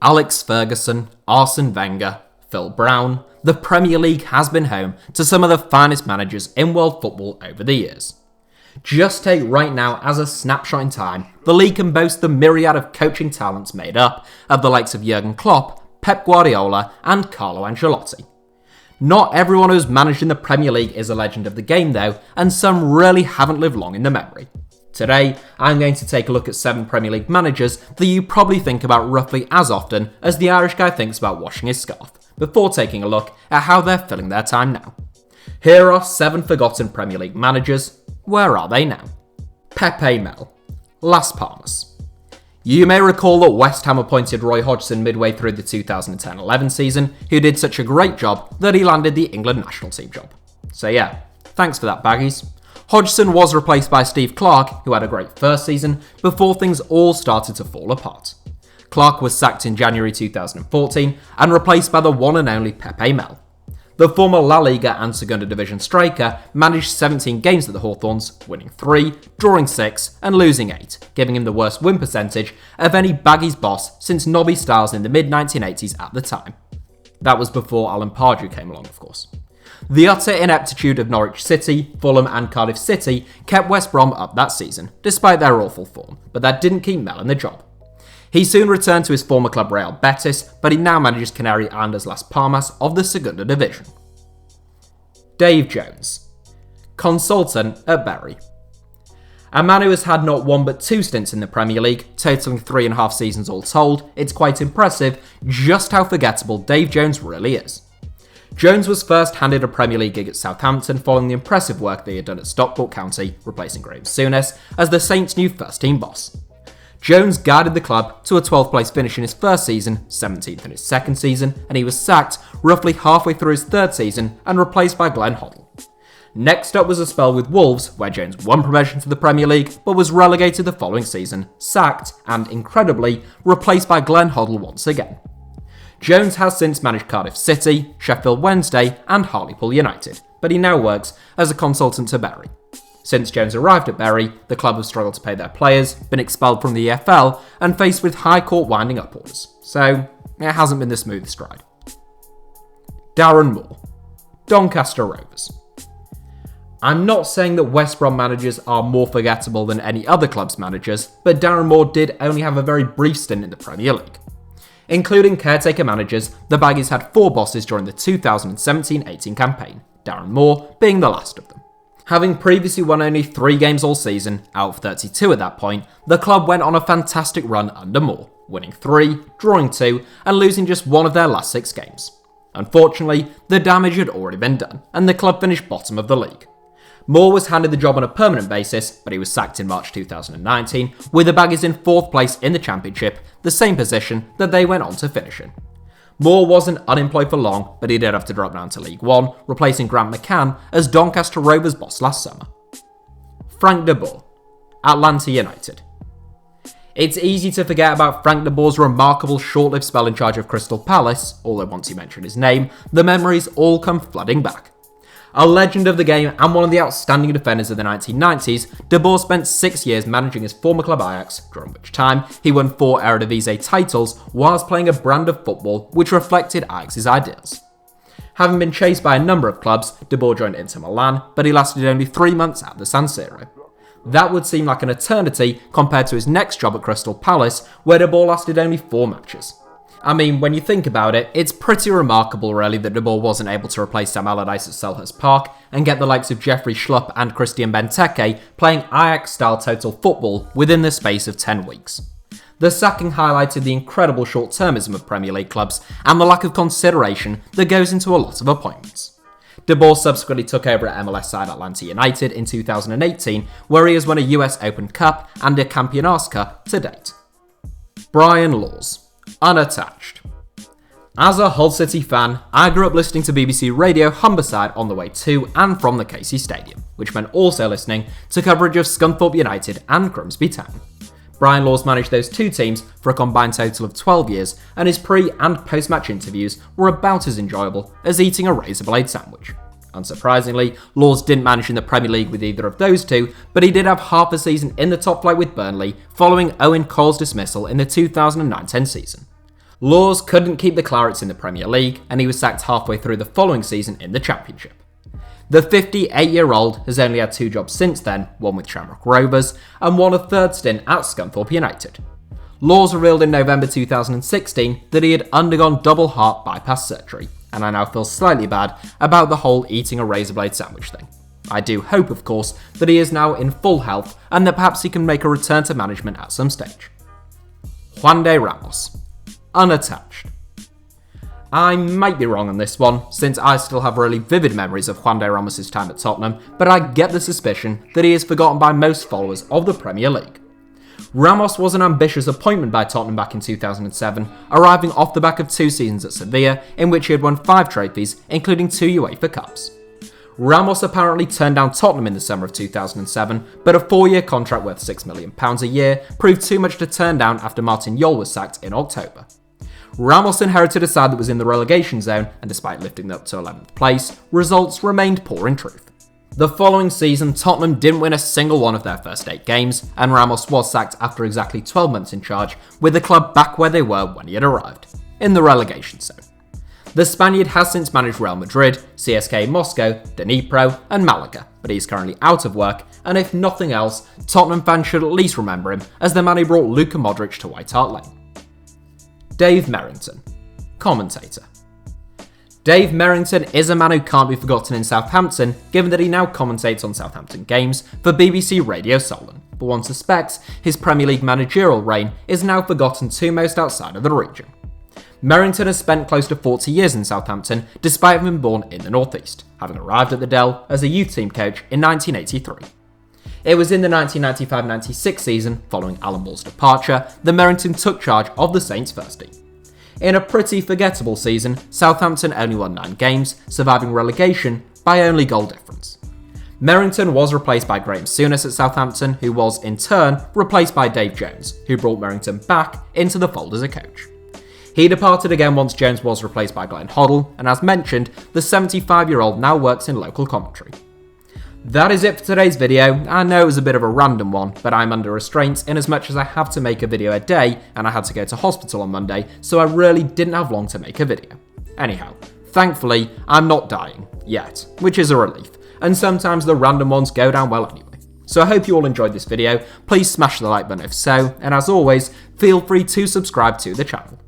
Alex Ferguson, Arsene Wenger, Phil Brown, the Premier League has been home to some of the finest managers in world football over the years. Just take right now as a snapshot in time, the league can boast the myriad of coaching talents made up of the likes of Jurgen Klopp, Pep Guardiola and Carlo Ancelotti. Not everyone who's managed in the Premier League is a legend of the game though, and some really haven't lived long in the memory. Today, I'm going to take a look at 7 Premier League managers that you probably think about roughly as often as the Irish guy thinks about washing his scarf, before taking a look at how they're filling their time now. Here are 7 forgotten Premier League managers. Where are they now? Pepe Mel, Las Palmas. You may recall that West Ham appointed Roy Hodgson midway through the 2010-11 season, who did such a great job that he landed the England national team job. So yeah, thanks for that, baggies. Hodgson was replaced by Steve Clarke, who had a great first season, before things all started to fall apart. Clarke was sacked in January 2014 and replaced by the one and only Pepe Mel. The former La Liga and Segunda Division striker managed 17 games at the Hawthorns, winning 3, drawing 6 and losing 8, giving him the worst win percentage of any baggies boss since Nobby Stiles in the mid-1980s at the time. That was before Alan Pardew came along, of course. The utter ineptitude of Norwich City, Fulham and Cardiff City kept West Brom up that season, despite their awful form, but that didn't keep Mel in the job. He soon returned to his former club Real Betis, but he now manages Canary Islanders Las Palmas of the Segunda Division. Dave Jones, consultant at Bury. A man who has had not 1 but 2 stints in the Premier League, totaling 3.5 seasons all told, it's quite impressive just how forgettable Dave Jones really is. Jones was first handed a Premier League gig at Southampton following the impressive work they had done at Stockport County, replacing Graham Souness as the Saints' new first-team boss. Jones guided the club to a 12th place finish in his first season, 17th in his second season, and he was sacked roughly halfway through his third season and replaced by Glenn Hoddle. Next up was a spell with Wolves, where Jones won promotion to the Premier League, but was relegated the following season, sacked, and incredibly, replaced by Glenn Hoddle once again. Jones has since managed Cardiff City, Sheffield Wednesday and Hartlepool United, but he now works as a consultant to Bury. Since Jones arrived at Bury, the club have struggled to pay their players, been expelled from the EFL and faced with High Court winding up orders, so it hasn't been the smoothest ride. Darren Moore, Doncaster Rovers. I'm not saying that West Brom managers are more forgettable than any other club's managers, but Darren Moore did only have a very brief stint in the Premier League. Including caretaker managers, the Baggies had 4 bosses during the 2017-18 campaign, Darren Moore being the last of them. Having previously won only 3 games all season, out of 32 at that point, the club went on a fantastic run under Moore, winning 3, drawing 2, and losing just 1 of their last 6 games. Unfortunately, the damage had already been done, and the club finished bottom of the league. Moore was handed the job on a permanent basis, but he was sacked in March 2019, with the Baggies in 4th place in the Championship, the same position that they went on to finish in. Moore wasn't unemployed for long, but he did have to drop down to League One, replacing Grant McCann as Doncaster Rovers boss last summer. Frank de Boer, Atlanta United. It's easy to forget about Frank de Boer's remarkable short-lived spell in charge of Crystal Palace, although once you mention his name, the memories all come flooding back. A legend of the game and one of the outstanding defenders of the 1990s, De Boer spent 6 years managing his former club Ajax, during which time he won 4 Eredivisie titles whilst playing a brand of football which reflected Ajax's ideals. Having been chased by a number of clubs, De Boer joined Inter Milan, but he lasted only 3 months at the San Siro. That would seem like an eternity compared to his next job at Crystal Palace, where De Boer lasted only 4 matches. I mean, when you think about it, it's pretty remarkable really that De Boer wasn't able to replace Sam Allardyce at Selhurst Park and get the likes of Jeffrey Schlupp and Christian Benteke playing Ajax-style total football within the space of 10 weeks. The sacking highlighted the incredible short-termism of Premier League clubs and the lack of consideration that goes into a lot of appointments. De Boer subsequently took over at MLS side Atlanta United in 2018, where he has won a US Open Cup and a Campeonato Cup to date. Brian Laws, unattached. As a Hull City fan, I grew up listening to BBC Radio Humberside on the way to and from the Casey Stadium, which meant also listening to coverage of Scunthorpe United and Grimsby Town. Brian Laws managed those 2 teams for a combined total of 12 years, and his pre- and post-match interviews were about as enjoyable as eating a razor blade sandwich. Unsurprisingly, Laws didn't manage in the Premier League with either of those 2, but he did have half a season in the top flight with Burnley following Owen Cole's dismissal in the 2009-10 season. Laws couldn't keep the Clarets in the Premier League, and he was sacked halfway through the following season in the Championship. The 58-year-old has only had 2 jobs since then, one with Shamrock Rovers, and one a third stint at Scunthorpe United. Laws revealed in November 2016 that he had undergone double heart bypass surgery, and I now feel slightly bad about the whole eating a razor blade sandwich thing. I do hope, of course, that he is now in full health and that perhaps he can make a return to management at some stage. Juande Ramos. Unattached. I might be wrong on this one, since I still have really vivid memories of Juande Ramos' time at Tottenham, but I get the suspicion that he is forgotten by most followers of the Premier League. Ramos was an ambitious appointment by Tottenham back in 2007, arriving off the back of 2 seasons at Sevilla, in which he had won 5 trophies, including 2 UEFA Cups. Ramos apparently turned down Tottenham in the summer of 2007, but a 4-year contract worth £6 million a year proved too much to turn down after Martin Jol was sacked in October. Ramos inherited a side that was in the relegation zone, and despite lifting them up to 11th place, results remained poor in truth. The following season, Tottenham didn't win a single one of their first 8 games, and Ramos was sacked after exactly 12 months in charge, with the club back where they were when he had arrived, in the relegation zone. The Spaniard has since managed Real Madrid, CSKA Moscow, Dnipro, and Malaga, but he's currently out of work, and if nothing else, Tottenham fans should at least remember him as the man who brought Luka Modric to White Hart Lane. Dave Merrington. Commentator. Dave Merrington is a man who can't be forgotten in Southampton, given that he now commentates on Southampton games for BBC Radio Solent, but one suspects his Premier League managerial reign is now forgotten to most outside of the region. Merrington has spent close to 40 years in Southampton, despite having been born in the northeast, having arrived at the Dell as a youth team coach in 1983. It was in the 1995-96 season, following Alan Moore's departure, that Merrington took charge of the Saints' first team. In a pretty forgettable season, Southampton only won 9 games, surviving relegation by only goal difference. Merrington was replaced by Graham Souness at Southampton, who was, in turn, replaced by Dave Jones, who brought Merrington back into the fold as a coach. He departed again once Jones was replaced by Glenn Hoddle, and as mentioned, the 75-year-old now works in local commentary. That is it for today's video. I know it was a bit of a random one, but I'm under restraints in as much as I have to make a video a day, and I had to go to hospital on Monday, so I really didn't have long to make a video. Anyhow, thankfully, I'm not dying, yet, which is a relief, and sometimes the random ones go down well anyway. So I hope you all enjoyed this video, please smash the like button if so, and as always, feel free to subscribe to the channel.